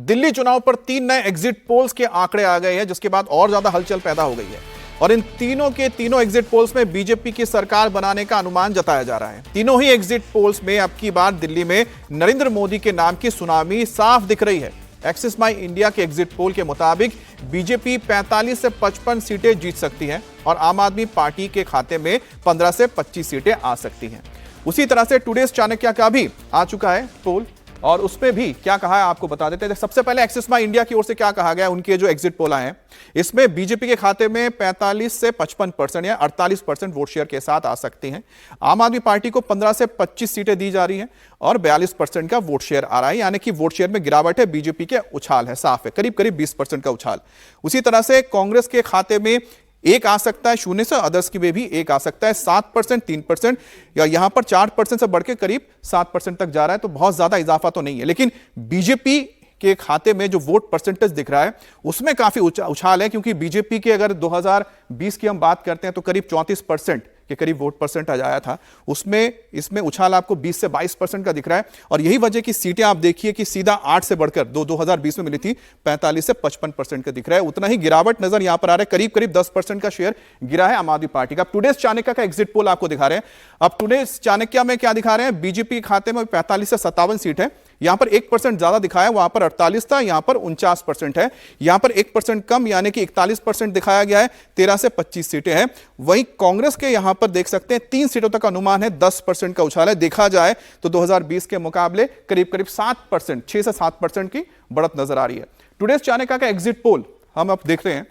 दिल्ली चुनाव पर 3 नए एग्जिट पोल्स के आंकड़े आ गए हैं, जिसके बाद और ज्यादा हलचल पैदा हो गई है। और इन तीनों के तीनों एग्जिट पोल्स में बीजेपी की सरकार बनाने का अनुमान जताया जा रहा है। तीनों ही एग्जिट पोल्स में अब की बार दिल्ली में नरेंद्र मोदी के नाम की सुनामी साफ दिख रही है। एक्सिस माई इंडिया के एग्जिट पोल के मुताबिक बीजेपी 45 से 55 सीटें जीत सकती है और आम आदमी पार्टी के खाते में 15 से 25 सीटें आ सकती हैं। उसी तरह से टुडेस चाणक्य का भी आ चुका है पोल, और उसमें भी क्या कहा है आपको बता देते हैं। सबसे पहले एक्सिस माई इंडिया की ओर से क्या कहा गया, उनके जो एग्जिट पोल आए हैं, इसमें बीजेपी के खाते में 45 से 55% या 48% वोट शेयर के साथ आ सकती हैं। आम आदमी पार्टी को 15 से 25 सीटें दी जा रही हैं और 42% का वोट शेयर आ रहा है, यानी कि वोट शेयर में गिरावट है। बीजेपी के उछाल है, साफ है, करीब करीब 20% का उछाल। उसी तरह से कांग्रेस के खाते में एक आ सकता है 0 से, अदर्स की में भी एक आ सकता है। 7%, 3% या यहां पर 4% से बढ़ के करीब 7% तक जा रहा है, तो बहुत ज्यादा इजाफा तो नहीं है। लेकिन बीजेपी के खाते में जो वोट परसेंटेज दिख रहा है उसमें काफी उछाल है, क्योंकि बीजेपी के अगर 2020 की हम बात करते हैं तो करीब 34% के करीब वोट परसेंट आ जाया था, उसमें इसमें उछाल आपको 20 से 22% का दिख रहा है। और यही वजह की सीटें आप देखिए कि सीधा 8 से बढ़कर 2020 में मिली थी 45 से 55% का दिख रहा है। उतना ही गिरावट नजर यहां पर आ रहा है, करीब करीब 10% का शेयर गिरा है आम आदमी पार्टी का। टुडेस चाणक्य का एग्जिट पोल आपको दिखा रहे हैं। अब टुडेस चाणक्य में क्या दिखा रहे हैं, बीजेपी के खाते में 45 से 57 सीट है। यहां पर 1% ज्यादा दिखाया, वहां पर 48 था, यहां पर 49% है। यहां पर 1% कम यानी कि 41% दिखाया गया है, 13 से 25 सीटें हैं। वहीं कांग्रेस के यहां पर देख सकते हैं 3 सीटों तक का अनुमान है, 10% का उछाल है। देखा जाए तो 2020 के मुकाबले करीब करीब 7%, 6 से 7% की बढ़त नजर आ रही है। टुडेस चाणक्य का एग्जिट पोल हम अब देख रहे हैं,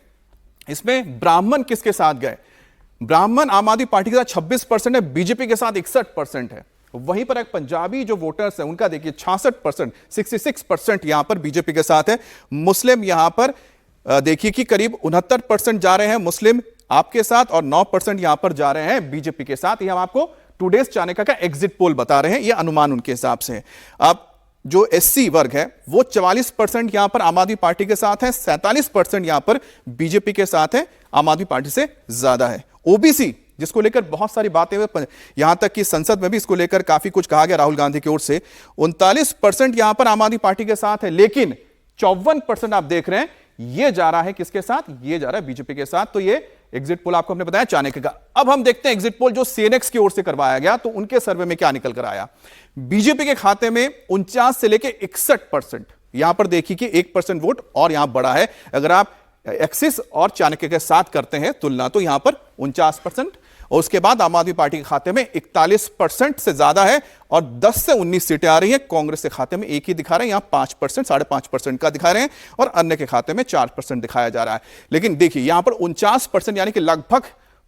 इसमें ब्राह्मण किसके साथ गए। ब्राह्मण आम आदमी पार्टी के साथ 26% है, बीजेपी के साथ 61% है। वहीं पर एक पंजाबी जो वोटर्स हैं उनका देखिए 66%, 66% यहां पर बीजेपी के साथ है। मुस्लिम यहां पर देखिए कि करीब 69% जा रहे हैं मुस्लिम आपके साथ, और 9% यहां पर जा रहे हैं बीजेपी के साथ। ये हम आपको टुडेस चाणक्य का एग्जिट पोल बता रहे हैं, ये अनुमान उनके हिसाब से है। अब जो एससी वर्ग है वो 44% यहां पर आम आदमी पार्टी के साथ है, 47% यहां पर बीजेपी के साथ है, आम आदमी पार्टी से ज्यादा है। ओबीसी जिसको लेकर बहुत सारी बातें हुई, यहां तक कि संसद में भी इसको लेकर काफी कुछ कहा गया राहुल गांधी की ओर से। 39% यहां पर आम आदमी पार्टी के साथ है, लेकिन 54% आप देख रहे हैं ये जा रहा है किसके साथ, ये जा रहा है बीजेपी के साथ। तो ये एग्जिट पोल आपको हमने बताया चाणक्य का। अब हम देखते हैं एग्जिट पोल जो सीएनएक्स की ओर से करवाया गया, तो उनके सर्वे में क्या निकल कर आया। बीजेपी के खाते में 49 से लेकर 61%, यहां पर देखिए कि 1% वोट और यहां बढ़ा है। अगर आप एक्सिस और चाणक्य के साथ करते हैं तुलना, तो यहां पर 49%, और उसके बाद आम आदमी पार्टी के खाते में 41% से ज्यादा है और 10 से 19 सीटें आ रही हैं। कांग्रेस के खाते में एक ही दिखा रहे हैं, यहां 5%, 5.5% का दिखा रहे हैं, और अन्य के खाते में 4% दिखाया जा रहा है। लेकिन देखिए यहां पर 49% यानी कि लगभग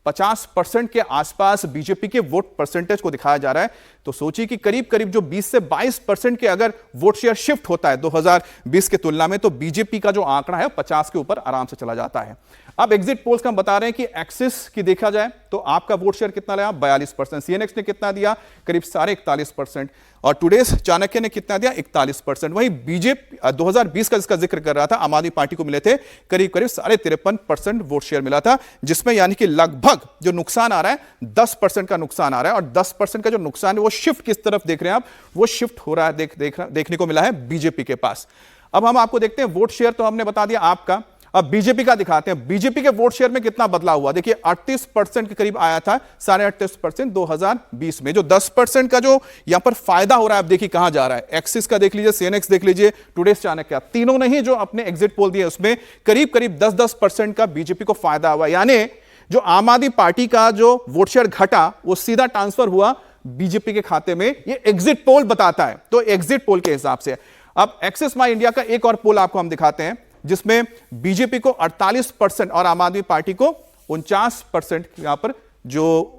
50% के आसपास बीजेपी के वोट परसेंटेज को दिखाया जा रहा है। तो सोचिए कि करीब करीब जो 20 से 22% के अगर वोट शेयर शिफ्ट होता है 2020 के तुलना में, तो बीजेपी का जो आंकड़ा है 50 के ऊपर आराम से चला जाता है। अब एग्जिट पोल्स का हम बता रहे हैं कि एक्सिस की देखा जाए तो आपका वोट शेयर कितना लगा, 42%। सीएनएक्स ने कितना दिया, करीब 41.5%, और टुडेस चाणक्य ने कितना दिया, 41%। वहीं बीजेपी 2020 का जिसका जिक्र कर रहा था, आम आदमी पार्टी को मिले थे करीब करीब 53.5% वोट शेयर मिला था, जिसमें यानी कि लगभग जो नुकसान आ रहा है 10% का नुकसान आ रहा है। और 10% का जो नुकसान है वो शिफ्ट किस तरफ देख रहे हैं आप, वो शिफ्ट हो रहा है, देखने को मिला है बीजेपी के पास। अब हम आपको देखते हैं वोट शेयर तो हमने बता दिया आपका, अब बीजेपी का दिखाते हैं। बीजेपी के वोट शेयर में कितना बदलाव हुआ, देखिए 38% के करीब आया था, 38.5% 2020 में। जो 10% का जो यहां पर फायदा हो रहा है, अब देखिए कहां जा रहा है। एक्सिस का देख लीजिए, सीएनएक्स देख लीजिए, टुडेस चाणक्य, तीनों ने ही जो अपने एग्जिट पोल दिए उसमें करीब करीब 10% का बीजेपी को फायदा हुआ। यानी जो आम आदमी पार्टी का जो वोट शेयर घटा वो सीधा ट्रांसफर हुआ बीजेपी के खाते में, ये एग्जिट पोल बताता है। तो एग्जिट पोल के हिसाब से अब एक्सिस माई इंडिया का एक और पोल आपको हम दिखाते हैं, जिसमें बीजेपी को 48% और आम आदमी पार्टी को 49% यहां पर जो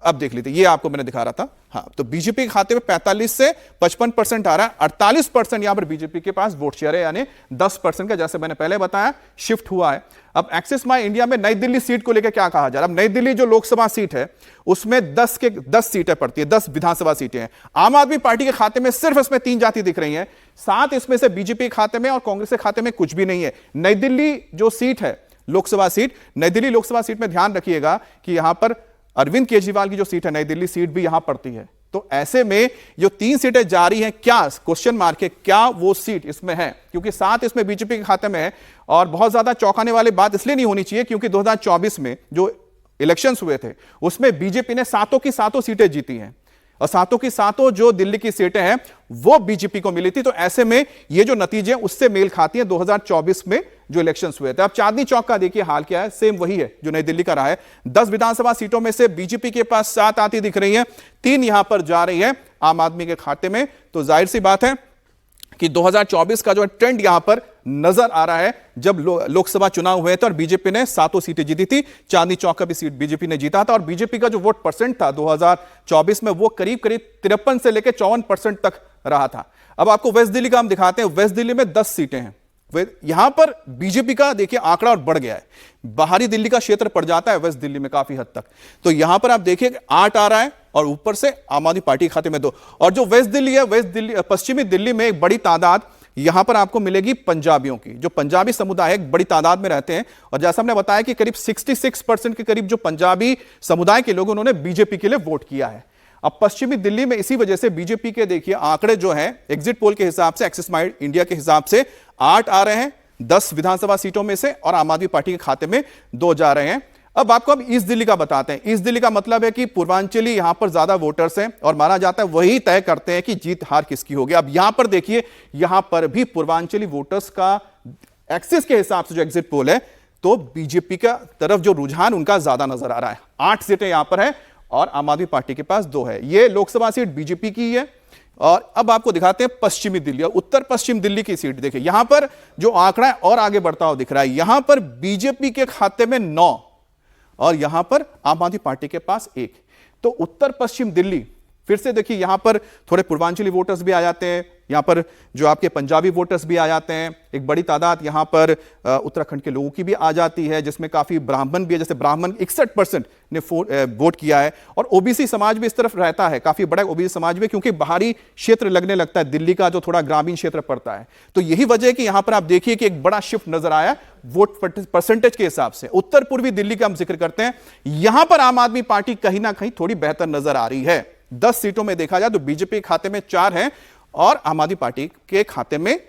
अब देख लीजिए, ये आपको मैंने दिखा रहा था। हाँ, तो बीजेपी के खाते में 45 से 55% आ रहा है, 48% यहां पर बीजेपी के पास वोट शेयर है, यानी 10% का जैसे मैंने पहले बताया शिफ्ट हुआ है। अब एक्सिस माई इंडिया में नई दिल्ली सीट को लेकर क्या कहा जा रहा है। अब नई दिल्ली जो लोकसभा सीट है उसमें 10 सीटें पड़ती है, 10 विधानसभा सीटें हैं। आम आदमी पार्टी के खाते में सिर्फ इसमें 3 जाति दिख रही हैं, 7 इसमें से बीजेपी के खाते में और कांग्रेस के खाते में कुछ भी नहीं है। नई दिल्ली जो सीट है लोकसभा सीट, नई दिल्ली लोकसभा सीट में ध्यान रखिएगा कि यहां पर अरविंद केजरीवाल की जो सीट है नई दिल्ली सीट भी यहां पड़ती है, तो ऐसे में जो 3 सीटें जा रही हैं, क्या क्वेश्चन मार्क है, क्या वो सीट इसमें है? क्योंकि 7 इसमें बीजेपी के खाते में है। और बहुत ज्यादा चौंकाने वाली बात इसलिए नहीं होनी चाहिए क्योंकि 2024 में जो इलेक्शंस हुए थे उसमें बीजेपी ने 7 की 7 सीटें जीती हैं और 7 की 7 जो दिल्ली की सीटें हैं वो बीजेपी को मिली थी। तो ऐसे में ये जो नतीजे उससे मेल खाती हैं 2024 में जो इलेक्शंस हुए थे। अब चांदनी चौक का देखिए हाल क्या है, सेम वही है जो नई दिल्ली का रहा है। 10 विधानसभा सीटों में से बीजेपी के पास 7 आती दिख रही हैं, 3 यहां पर जा रही है आम आदमी के खाते में। तो जाहिर सी बात है कि 2024 का जो ट्रेंड यहां पर नजर आ रहा है। जब लोकसभा चुनाव हुए थे और बीजेपी ने 7 सीटें जीती थी, चांदनी चौक का भी सीट बीजेपी ने जीता था और बीजेपी का जो वोट परसेंट था 2024 में वो करीब 53 से लेकर 54% तक रहा था। अब आपको वेस्ट दिल्ली का हम दिखाते हैं। वेस्ट दिल्ली में 10 सीटें हैं। यहां पर बीजेपी का देखिए आंकड़ा और बढ़ गया है। बाहरी दिल्ली का क्षेत्र पड़ जाता है वेस्ट दिल्ली में काफी हद तक। तो यहां पर आप देखिए 8 आ रहा है और ऊपर से आम आदमी पार्टी के खाते में 2। और जो वेस्ट दिल्ली है, वेस्ट दिल्ली पश्चिमी दिल्ली में एक बड़ी तादाद यहां पर आपको मिलेगी पंजाबियों की। जो पंजाबी समुदाय है एक बड़ी तादाद में रहते हैं और जैसा हमने बताया कि करीब 66% के करीब जो पंजाबी समुदाय के लोग उन्होंने बीजेपी के लिए वोट किया है। अब पश्चिमी दिल्ली में इसी वजह से बीजेपी के देखिए आंकड़े जो हैं एग्जिट पोल के हिसाब से, एक्सिस इंडिया के हिसाब से 8 आ रहे हैं 10 विधानसभा सीटों में से और आम आदमी पार्टी के खाते में 2 जा रहे हैं। अब आपको ईस्ट दिल्ली का बताते हैं। ईस्ट दिल्ली का मतलब है कि पूर्वांचली यहां पर ज्यादा वोटर्स हैं और माना जाता है वही तय करते हैं कि जीत हार किसकी होगी। अब यहां पर देखिए, यहां पर भी पूर्वांचली वोटर्स का एक्सिस के हिसाब से जो एग्जिट पोल है तो बीजेपी का तरफ जो रुझान उनका ज्यादा नजर आ रहा है। 8 सीटें यहां पर है और आम आदमी पार्टी के पास 2 है। ये लोकसभा सीट बीजेपी की है। और अब आपको दिखाते हैं पश्चिमी दिल्ली और उत्तर पश्चिम दिल्ली की सीट। देखिए यहां पर जो आंकड़ा है और आगे बढ़ता हुआ दिख रहा है। यहां पर बीजेपी के खाते में 9 और यहां पर आम आदमी पार्टी के पास 1। तो उत्तर पश्चिम दिल्ली फिर से देखिए, यहां पर थोड़े पूर्वांचली वोटर्स भी आ जाते हैं, यहां पर जो आपके पंजाबी वोटर्स भी आ जाते हैं। एक बड़ी तादाद यहां पर उत्तराखंड के लोगों की भी आ जाती है जिसमें काफी ब्राह्मण भी है। जैसे ब्राह्मण 61% ने वोट किया है और ओबीसी समाज भी इस तरफ रहता है, काफी बड़ा ओबीसी समाज भी, क्योंकि बाहरी क्षेत्र लगने लगता है दिल्ली का जो थोड़ा ग्रामीण क्षेत्र पड़ता है। तो यही वजह है कि यहां पर आप देखिए कि एक बड़ा शिफ्ट नजर आया वोट परसेंटेज के हिसाब से। उत्तर पूर्वी दिल्ली का हम जिक्र करते हैं, यहां पर आम आदमी पार्टी कहीं ना कहीं थोड़ी बेहतर नजर आ रही है। 10 सीटों में देखा जाए तो बीजेपी के खाते में 4 हैं और आम आदमी पार्टी के खाते में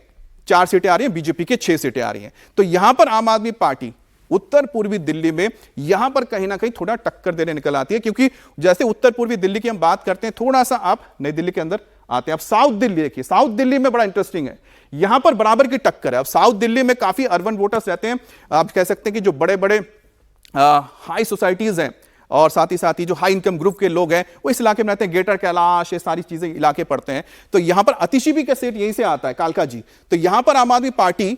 4 सीटें आ रही हैं, बीजेपी के 6 सीटें आ रही हैं। तो यहां पर आम आदमी पार्टी उत्तर पूर्वी दिल्ली में यहां पर कहीं ना कहीं थोड़ा टक्कर देने निकल आती है, क्योंकि जैसे उत्तर पूर्वी दिल्ली की हम बात करते हैं, थोड़ा सा आप नई दिल्ली के अंदर आते हैं। अब साउथ दिल्ली देखिए, साउथ दिल्ली में बड़ा इंटरेस्टिंग है, यहां पर बराबर की टक्कर है। अब साउथ दिल्ली में काफी अर्बन वोटर्स रहते हैं, आप कह सकते हैं कि जो बड़े बड़े हाई सोसाइटीज हैं और साथ ही जो हाई इनकम ग्रुप के लोग हैं वो इस इलाके में रहते हैं। ग्रेटर कैलाश, ये सारी चीजें इलाके पड़ते हैं। तो यहां पर अतिशी का सीट यहीं से आता है, कालका जी। तो यहां पर आम आदमी पार्टी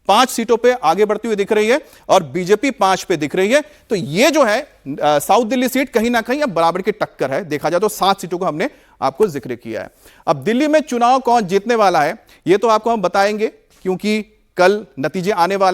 5 सीटों पे आगे बढ़ती हुई दिख रही है और बीजेपी 5 पे दिख रही है। तो ये जो है साउथ दिल्ली सीट कहीं ना कहीं अब बराबर की टक्कर है। देखा जाए तो 7 सीटों को हमने आपको जिक्र किया है। अब दिल्ली में चुनाव कौन जीतने वाला है ये तो आपको हम बताएंगे, क्योंकि कल नतीजे आने वाले